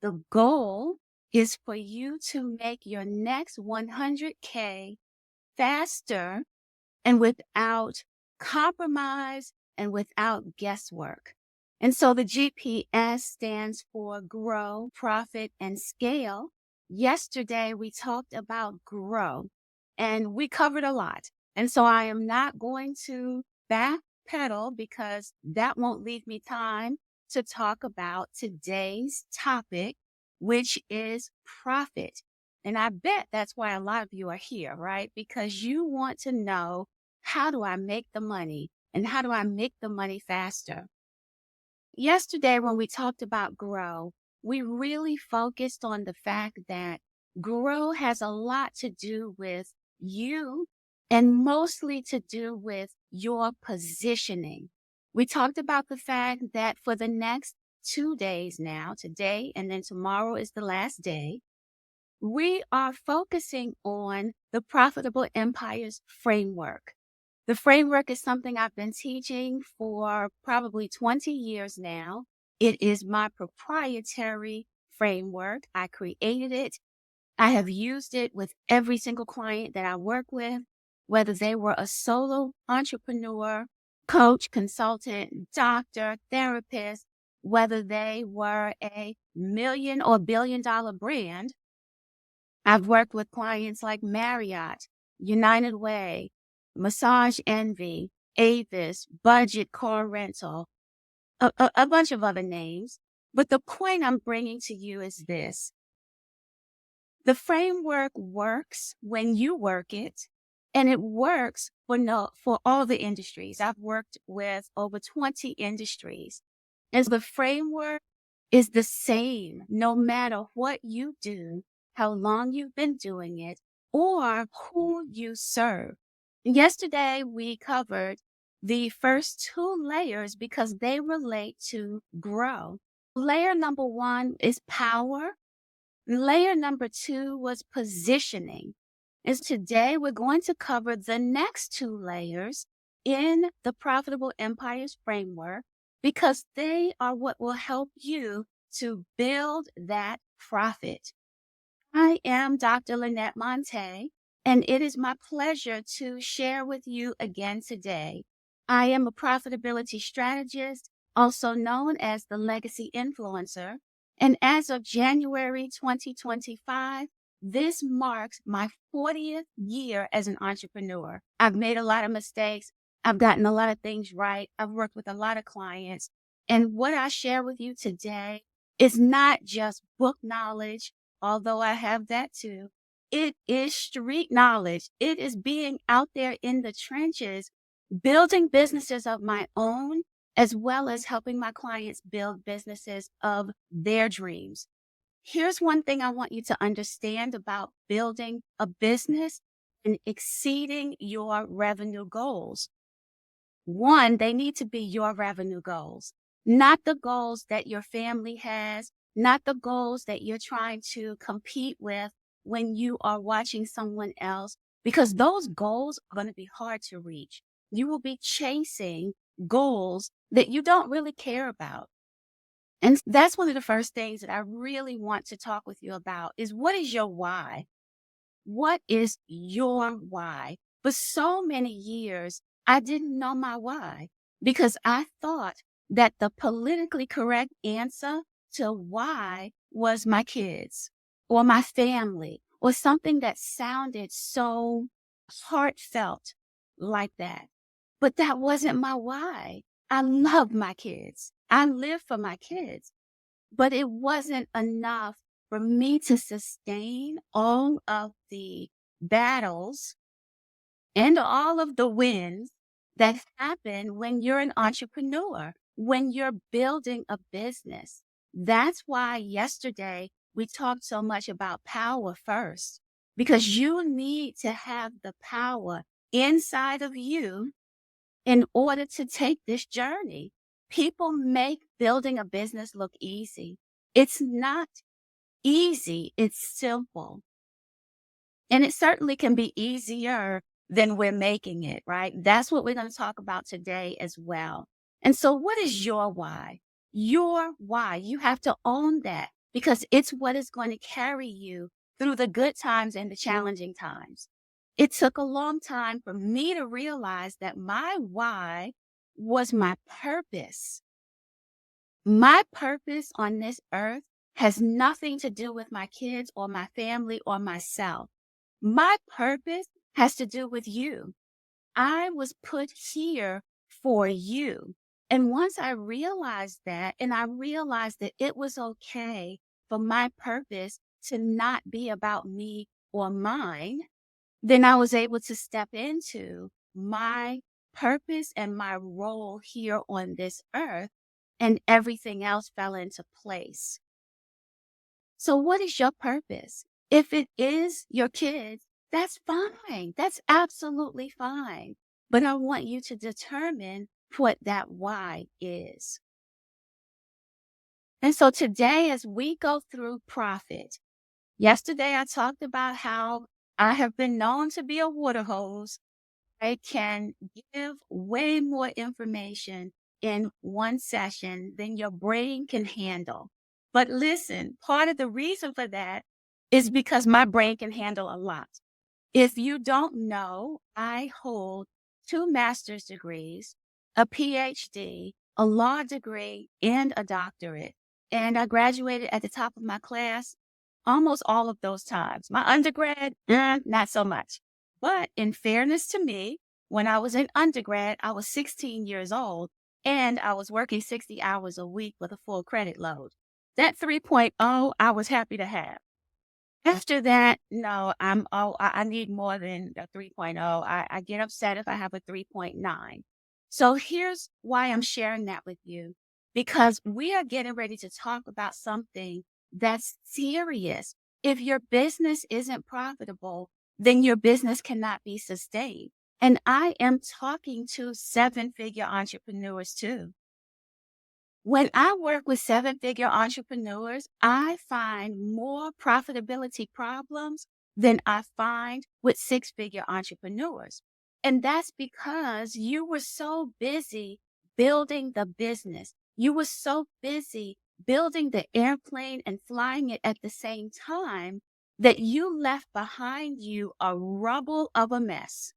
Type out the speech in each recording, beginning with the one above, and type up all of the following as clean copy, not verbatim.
The goal is for you to make your next 100K faster and without compromise and without guesswork. And so the GPS stands for grow, profit, and scale. Yesterday, we talked about grow and we covered a lot. And so I am not going to backpedal because that won't leave me time to talk about today's topic, which is profit. And I bet that's why a lot of you are here, right? Because you want to know, how do I make the money and how do I make the money faster? Yesterday, when we talked about grow, we really focused on the fact that grow has a lot to do with you and mostly to do with your positioning. We talked about the fact that for the next 2 days now, today and then tomorrow is the last day, we are focusing on the Profitable Empires framework. The framework is something I've been teaching for probably 20 years now. It is my proprietary framework. I created it. I have used it with every single client that I work with, whether they were a solo entrepreneur, coach, consultant, doctor, therapist, whether they were a million or billion-dollar brand. I've worked with clients like Marriott, United Way, Massage Envy, Avis, Budget Car Rental, a bunch of other names. But the point I'm bringing to you is this. The framework works when you work it, and it works for all the industries. I've worked with over 20 industries. And the framework is the same no matter what you do, how long you've been doing it, or who you serve. Yesterday, we covered the first two layers because they relate to grow. Layer number one is power. Layer number two was positioning. And today, we're going to cover the next two layers in the Profitable Empires framework because they are what will help you to build that profit. I am Dr. Linette Montae, and it is my pleasure to share with you again today. I am a profitability strategist, also known as the legacy influencer. And as of January 2025, this marks my 40th year as an entrepreneur. I've made a lot of mistakes. I've gotten a lot of things right. I've worked with a lot of clients. And what I share with you today is not just book knowledge, although I have that too. It is street knowledge. It is being out there in the trenches, building businesses of my own, as well as helping my clients build businesses of their dreams. Here's one thing I want you to understand about building a business and exceeding your revenue goals. One, they need to be your revenue goals, not the goals that your family has, not the goals that you're trying to compete with when you are watching someone else, because those goals are going to be hard to reach. You will be chasing goals that you don't really care about. And that's one of the first things that I really want to talk with you about is, what is your why? What is your why? For so many years, I didn't know my why because I thought that the politically correct answer to why was my kids or my family or something that sounded so heartfelt like that. But that wasn't my why. I love my kids. I live for my kids. But it wasn't enough for me to sustain all of the battles and all of the wins that happen when you're an entrepreneur, when you're building a business. That's why yesterday we talked so much about power first, because you need to have the power inside of you in order to take this journey. People make building a business look easy. It's not easy, it's simple. And it certainly can be easier than we're making it, right? That's what we're going to talk about today as well. And so, what is your why? Your why. You have to own that because it's what is going to carry you through the good times and the challenging times. It took a long time for me to realize that my why was my purpose. My purpose on this earth has nothing to do with my kids or my family or myself. My purpose has to do with you. I was put here for you. And once I realized that, and I realized that it was okay for my purpose to not be about me or mine, then I was able to step into my purpose and my role here on this earth, and everything else fell into place. So, what is your purpose? If it is your kids, that's fine. That's absolutely fine. But I want you to determine what that why is. And so today, as we go through profit, yesterday I talked about how I have been known to be a water hose. I can give way more information in one session than your brain can handle. But listen, part of the reason for that is because my brain can handle a lot. If you don't know, I hold 2 master's degrees, a PhD, a law degree, and a doctorate. And I graduated at the top of my class almost all of those times. My undergrad, not so much. But in fairness to me, when I was in undergrad, I was 16 years old and I was working 60 hours a week with a full credit load. That 3.0, I was happy to have. After that, no, I need more than a 3.0. I get upset if I have a 3.9. So here's why I'm sharing that with you, because we are getting ready to talk about something that's serious. If your business isn't profitable, then your business cannot be sustained. And I am talking to 7-figure entrepreneurs too. When I work with 7-figure entrepreneurs, I find more profitability problems than I find with 6-figure entrepreneurs. And that's because you were so busy building the business. You were so busy building the airplane and flying it at the same time that you left behind you a rubble of a mess.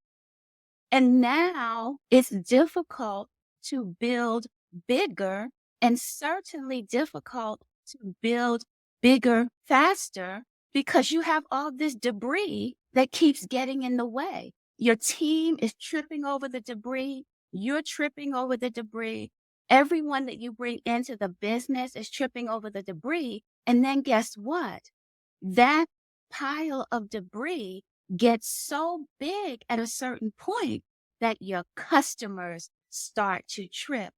And now it's difficult to build bigger and certainly difficult to build bigger faster because you have all this debris that keeps getting in the way. Your team is tripping over the debris. You're tripping over the debris. Everyone that you bring into the business is tripping over the debris. And then guess what? That pile of debris gets so big at a certain point that your customers start to trip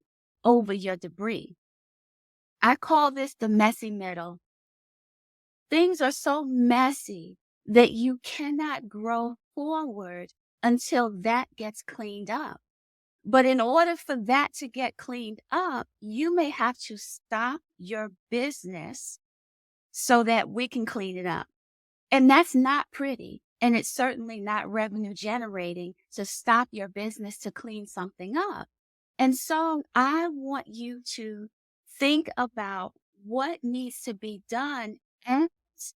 over your debris. I call this the messy middle. Things are so messy that you cannot grow forward until that gets cleaned up. But in order for that to get cleaned up, you may have to stop your business so that we can clean it up. And that's not pretty. And it's certainly not revenue generating to stop your business to clean something up. And so I want you to think about what needs to be done as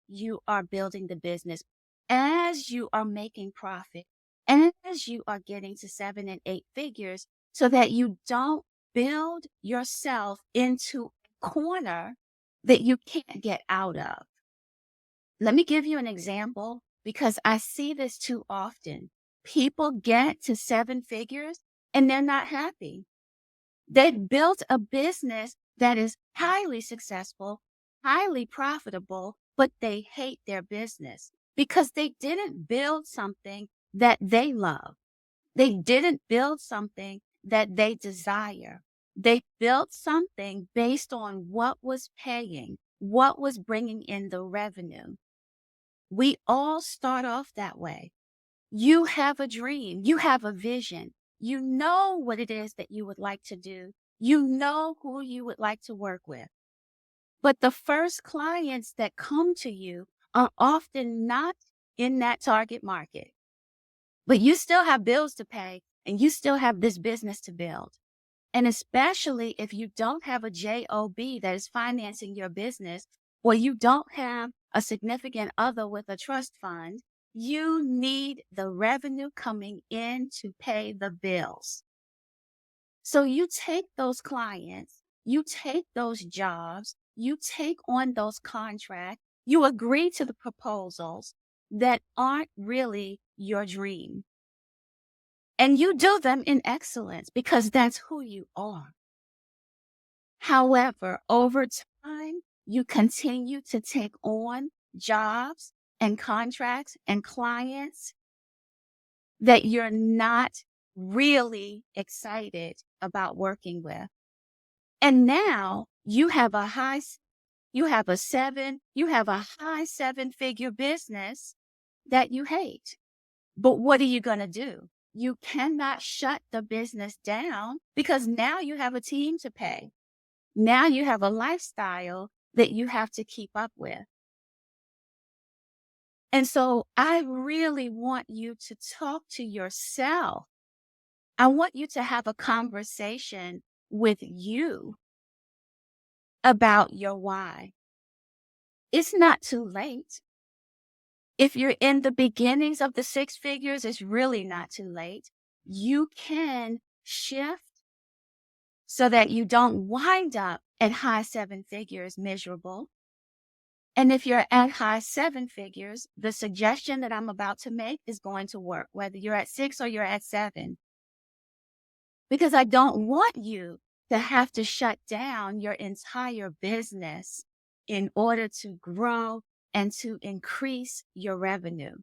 you are building the business, as you are making profit, as you are getting to 7 and 8 figures, so that you don't build yourself into a corner that you can't get out of. Let me give you an example because I see this too often. People get to 7 figures and they're not happy. They built a business that is highly successful, highly profitable, but they hate their business because they didn't build something that they love. They didn't build something that they desire. They built something based on what was paying, what was bringing in the revenue. We all start off that way. You have a dream, you have a vision, you know what it is that you would like to do, you know who you would like to work with. But the first clients that come to you are often not in that target market. But you still have bills to pay and you still have this business to build. And especially if you don't have a JOB that is financing your business, or you don't have a significant other with a trust fund, you need the revenue coming in to pay the bills. So you take those clients, you take those jobs, you take on those contracts, you agree to the proposals that aren't really your dream. And you do them in excellence because that's who you are. However, over time, you continue to take on jobs and contracts and clients that you're not really excited about working with. And now you have a high seven-figure business that you hate. But what are you going to do? You cannot shut the business down because now you have a team to pay. Now you have a lifestyle that you have to keep up with. And so I really want you to talk to yourself. I want you to have a conversation with you about your why. It's not too late. If you're in the beginnings of the six figures, it's really not too late. You can shift so that you don't wind up at high seven figures miserable. And if you're at high seven figures, the suggestion that I'm about to make is going to work, whether you're at six or you're at seven. Because I don't want you to have to shut down your entire business in order to grow and to increase your revenue.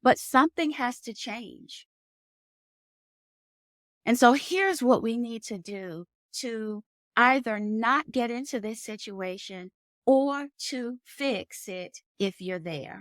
But something has to change. And so here's what we need to do to either not get into this situation or to fix it if you're there.